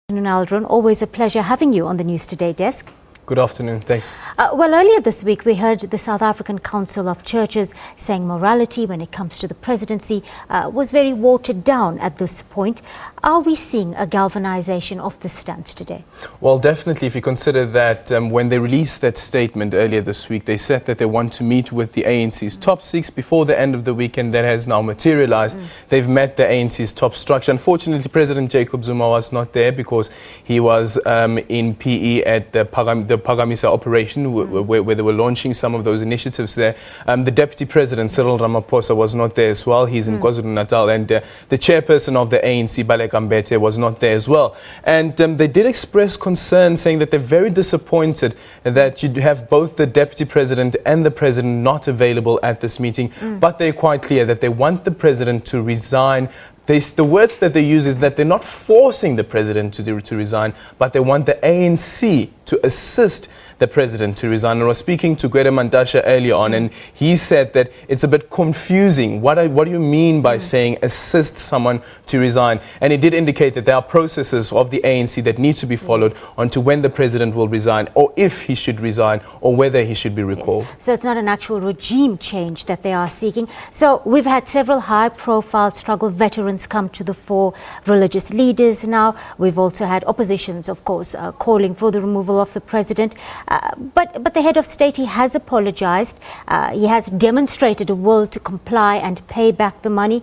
Aldrin, always a pleasure having you on the News Today desk. Good afternoon, thanks. Well, earlier this week we heard the South African Council of Churches saying morality when it comes to the presidency was very watered down at this point. Are we seeing a galvanization of the stance today? Well, definitely, if you consider that when they released that statement earlier this week, they said that they want to meet with the ANC's top six before the end of the weekend. That has now materialized. They've met the ANC's top structure. Unfortunately, President Jacob Zuma was not there because he was in PE at the Pagamisa operation where they were launching some of those initiatives there. The Deputy President, Cyril Ramaphosa, was not there as well. He's in KwaZulu-Natal. And the chairperson of the ANC, Baleka Mbete, was not there as well. And they did express concern, saying that they're very disappointed that you have both the Deputy President and the President not available at this meeting. But they're quite clear that they want the President to resign. The words that they use is that they're not forcing the President to resign, but they want the ANC to assist the President to resign. I was speaking to Gwede Mantashe earlier on, and he said that it's a bit confusing. What do you mean by saying assist someone to resign? And he did indicate that there are processes of the ANC that need to be followed onto when the President will resign, or if he should resign, or whether he should be recalled. Yes. So it's not an actual regime change that they are seeking. So we've had several high-profile struggle veterans come to the fore, religious leaders now. We've also had oppositions, of course, calling for the removal of the President. But the head of state, he has apologized. He has demonstrated a will to comply and pay back the money.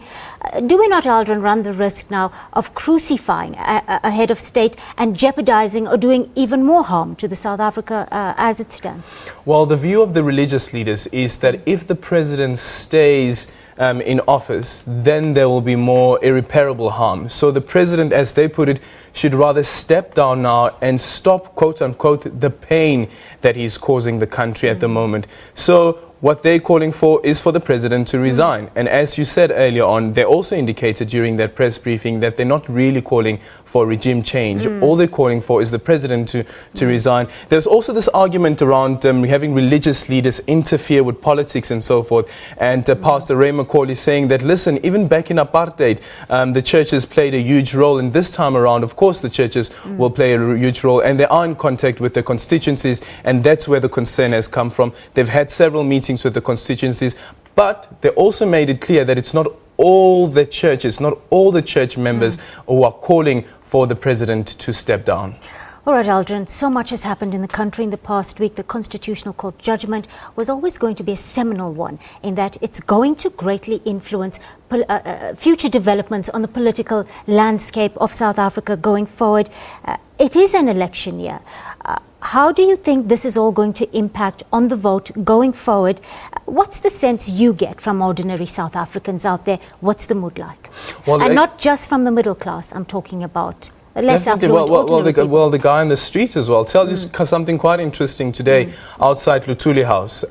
Do we not, Aldrin, run the risk now of crucifying a head of state and jeopardizing or doing even more harm to the South Africa as it stands? Well, the view of the religious leaders is that if the President stays in office, then there will be more irreparable harm. So the President, as they put it, should rather step down now and stop, quote unquote, the pain that he's causing the country at the moment. So what they're calling for is for the President to resign. And as you said earlier on, they also indicated during that press briefing that they're not really calling for regime change. All they're calling for is the President to resign. There's also this argument around having religious leaders interfere with politics and so forth. And Pastor Ray McCauley saying that, listen, even back in apartheid, the churches played a huge role. And this time around, of course, the churches will play a huge role. And they are in contact with their constituencies. And that's where the concern has come from. They've had several meetings with the constituencies, but they also made it clear that it's not all the churches, not all the church members who are calling for the President to step down. All right, Aldrin, so much has happened in the country in the past week. The Constitutional Court judgment was always going to be a seminal one in that it's going to greatly influence future developments on the political landscape of South Africa going forward. It is an election year. How do you think this is all going to impact on the vote going forward? What's the sense you get from ordinary South Africans out there? What's the mood like? Well, and not just from the middle class, I'm talking about less affluent, the guy on the street as well. Tell you something quite interesting today. Outside Luthuli House,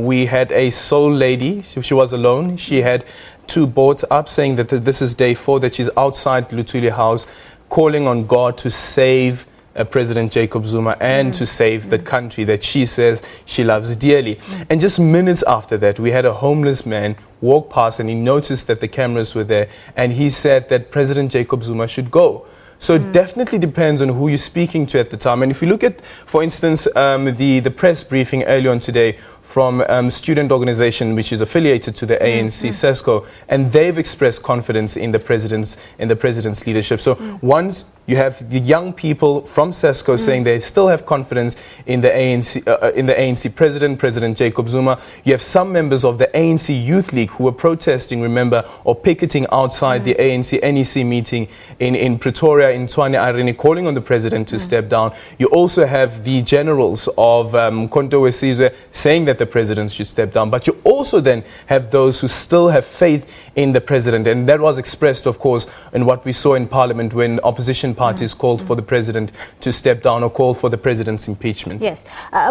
we had a soul lady. She was alone. She had two boards up saying that this is day 4, that she's outside Luthuli House calling on God to save President Jacob Zuma and to save the country that she says she loves dearly. And just minutes after that, we had a homeless man walk past, and he noticed that the cameras were there, and he said that President Jacob Zuma should go. So it definitely depends on who you're speaking to at the time. And if you look at, for instance, the press briefing earlier on today from student organization which is affiliated to the ANC, SESCO, and they've expressed confidence in the president's leadership. So once you have the young people from SESCO saying they still have confidence in the ANC President Jacob Zuma. You have some members of the ANC Youth League who were protesting, remember, or picketing outside the ANC NEC meeting in Pretoria, in Tshwane Areni, calling on the President to step down. You also have the generals of Konto Wesizwe saying that the President should step down. But you also then have those who still have faith in the President. And that was expressed, of course, in what we saw in Parliament when opposition parties called for the President to step down or called for the President's impeachment. Yes.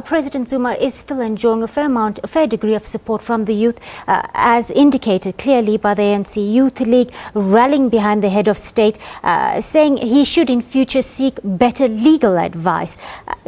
President Zuma is still enjoying a fair degree of support from the youth, as indicated clearly by the ANC Youth League, rallying behind the head of state, saying he should in future seek better legal advice.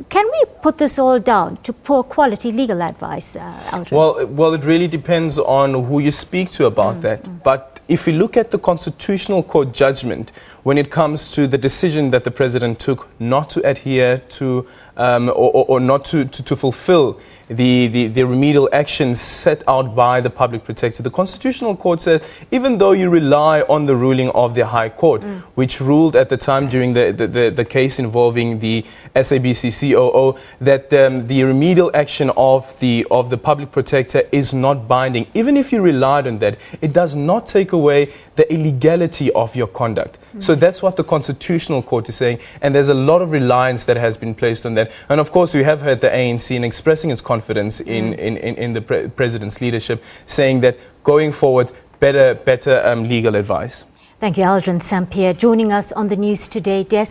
Can we put this all down to poor quality legal advice, Aldrin? Well, it really depends on who you speak to about that. But if we look at the Constitutional Court judgment, when it comes to the decision that the President took not to adhere to or not to fulfill the remedial actions set out by the public protector, the Constitutional Court said, even though you rely on the ruling of the High Court, which ruled at the time during the case involving the SABC COO, that the remedial action of the public protector is not binding. Even if you relied on that, it does not take away the illegality of your conduct. So that's what the Constitutional Court is saying, and there's a lot of reliance that has been placed on that. And of course, we have heard the ANC in expressing its confidence in the President's leadership, saying that going forward, better legal advice. Thank you, Aldrin Sampear, joining us on the News Today desk.